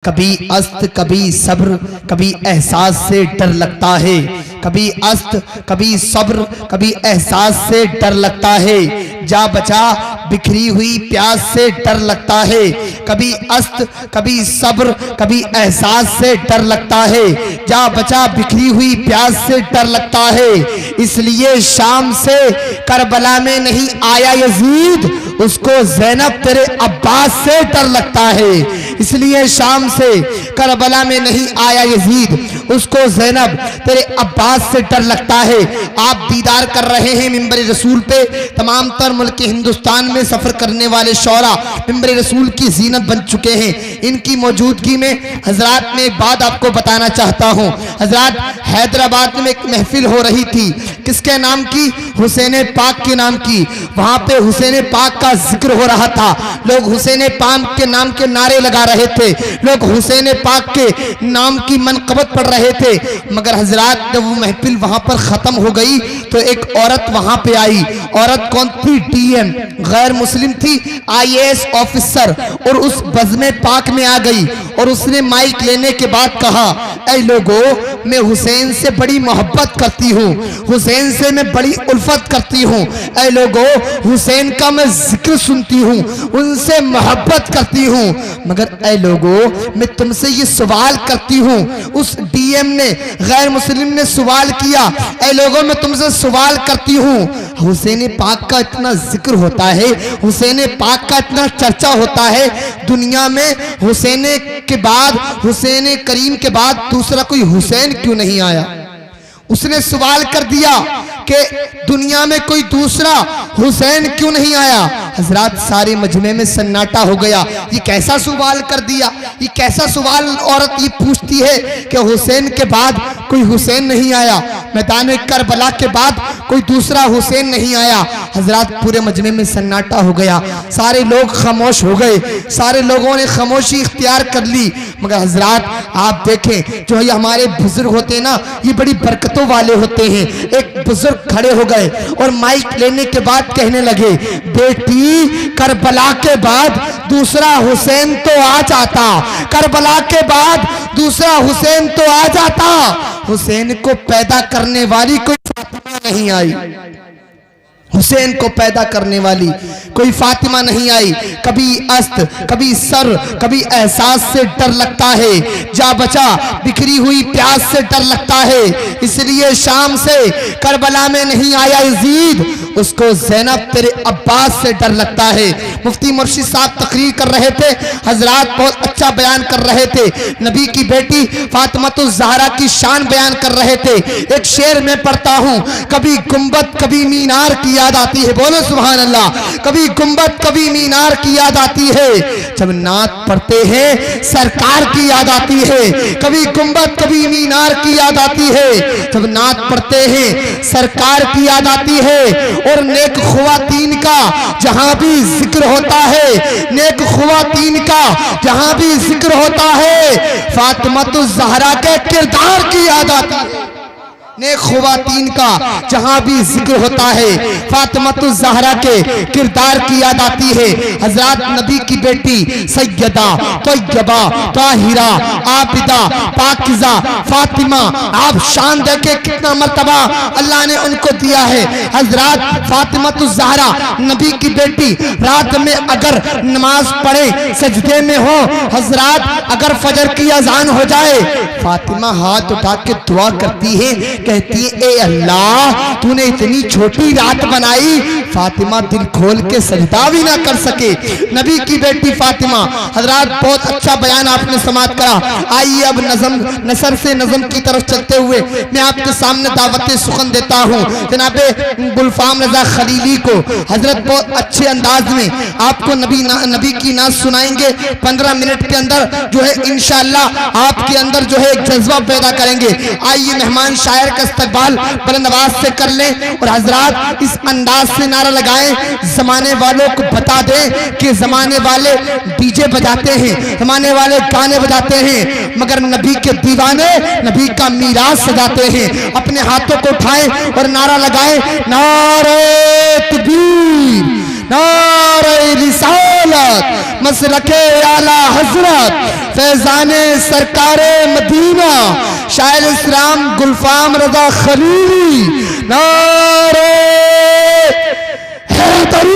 कभी अस्त कभी सब्र कभी एहसास से डर लगता है। कभी अस्त कभी सब्र कभी एहसास से डर लगता है। जा बचा बिखरी हुई प्यास से डर लगता है। कभी अस्त कभी सब्र कभी एहसास से डर लगता है। जा बचा बिखरी हुई प्यास से डर लगता है। इसलिए शाम से करबला में नहीं आया यजीद, उसको ज़ैनब तेरे अब्बास से डर लगता है। इसलिए शाम से करबला में नहीं आया यजीद, उसको ज़ैनब तेरे अब्बास से डर लगता है। आप दीदार कर रहे हैं मिंबर रसूल पे। तमाम तर मुल्क हिंदुस्तान में सफर करने वाले शौरा मिंबर रसूल की जीनत बन चुके हैं। इनकी मौजूदगी में हजरात में एक बात आपको बताना चाहता हूँ। हजरात हैदराबाद में एक महफिल हो रही थी, किसके नाम की? हुसैन पाक के नाम की। वहां पे हुसैन पाक का जिक्र हो रहा था। लोग हुसैन पाक के नाम के नारे लगा रहे थे, लोग हुसैन पाक के नाम की मनकबत पढ़ रहे थे। मगर हजरात जब वो महफिल वहां पर खत्म हो गई तो एक औरत वहां पे आई। औरत कौन थी? डीएम, गैर मुस्लिम थी, आईएएस ऑफिसर, और उस बज़्म पाक में आ गई और उसने माइक लेने के बाद कहा, ऐ लोगों, मैं हुसैन से बड़ी मोहब्बत करती हूँ, हुसैन से मैं बड़ी उल्फत करती हूँ। ऐ लोगों, हुसैन का मैं जिक्र सुनती हूँ, उनसे मोहब्बत करती हूँ। मगर ऐ लोगों, मैं तुमसे ये सवाल करती हूँ। उस डीएम ने, गैर मुस्लिम ने सवाल किया, ऐ लोगों, मैं तुमसे सवाल करती हूँ, हुसैन पाक का इतना जिक्र होता है, हुसैन पाक का इतना चर्चा होता है दुनिया में, हुसैन के बाद, हुसैन करीम के बाद दूसरा कोई हुसैन क्यों नहीं आया? उसने सवाल कर दिया कि दुनिया में कोई दूसरा हुसैन क्यों नहीं आया। हजरात सारे मजमे में सन्नाटा हो गया। ये कैसा सवाल कर दिया? ये कैसा सवाल औरत ये पूछती है कि हुसैन के बाद कोई हुसैन नहीं आया, मैदान करबला के बाद कोई दूसरा हुसैन नहीं आया। हजरात पूरे मजमे में सन्नाटा हो गया, सारे लोग खामोश हो गए, सारे लोगों ने खामोशी इख्तियार कर ली। मगर हजरात आप देखें, जो ये हमारे बुजुर्ग होते हैं ना, ये बड़ी बरकतों वाले होते हैं। एक बुजुर्ग खड़े हो गए और माइक लेने के बाद कहने लगे, बेटी, करबला के बाद दूसरा हुसैन तो आ जाता, करबला के बाद दूसरा हुसैन तो आ जाता, हुसैन को पैदा करने वाली कोई फातिमा नहीं आई, हुसैन को पैदा करने वाली कोई फातिमा नहीं आई। कभी अस्त कभी सर कभी एहसास से डर लगता है। जा बचा बिखरी हुई प्यास से डर लगता है। इसलिए शाम से करबला में नहीं आया यजीद, उसको ज़ैनब तेरे अब्बास से डर लगता है। मुफ्ती मुर्शिद साहब तकरीर कर रहे थे, हजरात बहुत अच्छा बयान कर रहे थे, नबी की बेटी फातिमातुज़ ज़हरा की शान बयान कर रहे थे। एक शेर में पढ़ता हूँ, कभी गुंबद कभी मीनार की याद आती है, बोलो सुभान अल्लाह। कभी गुंबद कभी मीनार की याद आती है, जब नात पढ़ते हैं सरकार की याद आती है। कभी गुंबद कभी मीनार की याद आती है, जब नात पढ़ते हैं सरकार की याद आती है। और नेक ख़वातीन का जहां भी जिक्र होता है, नेक ख़वातीन का जहां भी जिक्र होता है, फातिमातुज़ ज़हरा के किरदार की याद आती है। नेक ख़वातीन का जहां भी जिक्र होता है, फातिमातुज़ ज़हरा के किरदार की याद आती है। हजरत नबी की बेटी सैयदा तय्यबा ताहिरा आबिदा पाकिज़ा फातिमा, आप शान देखे कितना मर्तबा अल्लाह ने उनको दिया है। हजरत फातिमातुज़ ज़हरा नबी की बेटी रात में अगर नमाज पढ़े सजदे में हो, हजरत अगर फजर की अजान हो जाए, फातिमा हाथ उठा के दुआ करती है, कहती है, ए अल्लाह, तूने इतनी छोटी रात बनाई, फातिमा दिल खोल के सजदा भी ना कर सके। नबी की बेटी फातिमा। हजरात बहुत अच्छा बयान आपने समाप्त करा। आइए अब नसर से नज़म की तरफ चलते हुए मैं आपके सामने दावत सुखन देता हूँ जनाबे गुलफाम रजा खलीली को। हजरत बहुत अच्छे अंदाज में आपको नबी की नाज सुनाएंगे। 15 मिनट के अंदर जो है इंशाअल्लाह आपके अंदर जो है एक जज्बा पैदा करेंगे। आइए मेहमान शायर का इस्तकबाल बुलंद आवाज से कर लें और हजरात इस अंदाज से नारा लगाएं, जमाने वालों को बता दें कि जमाने वाले डीजे बजाते हैं, जमाने वाले गाने बजाते हैं, मगर नबी के दीवाने नबी का मीराज सजाते हैं। अपने हाथों को उठाएं और नारा लगाएं, नारे तकबीर, नारे रिसालत मसलके आला हजरत फैजाने सरकारे मदीना शायर इस्लाम गुलफाम रजा खलीली नारे हैदरी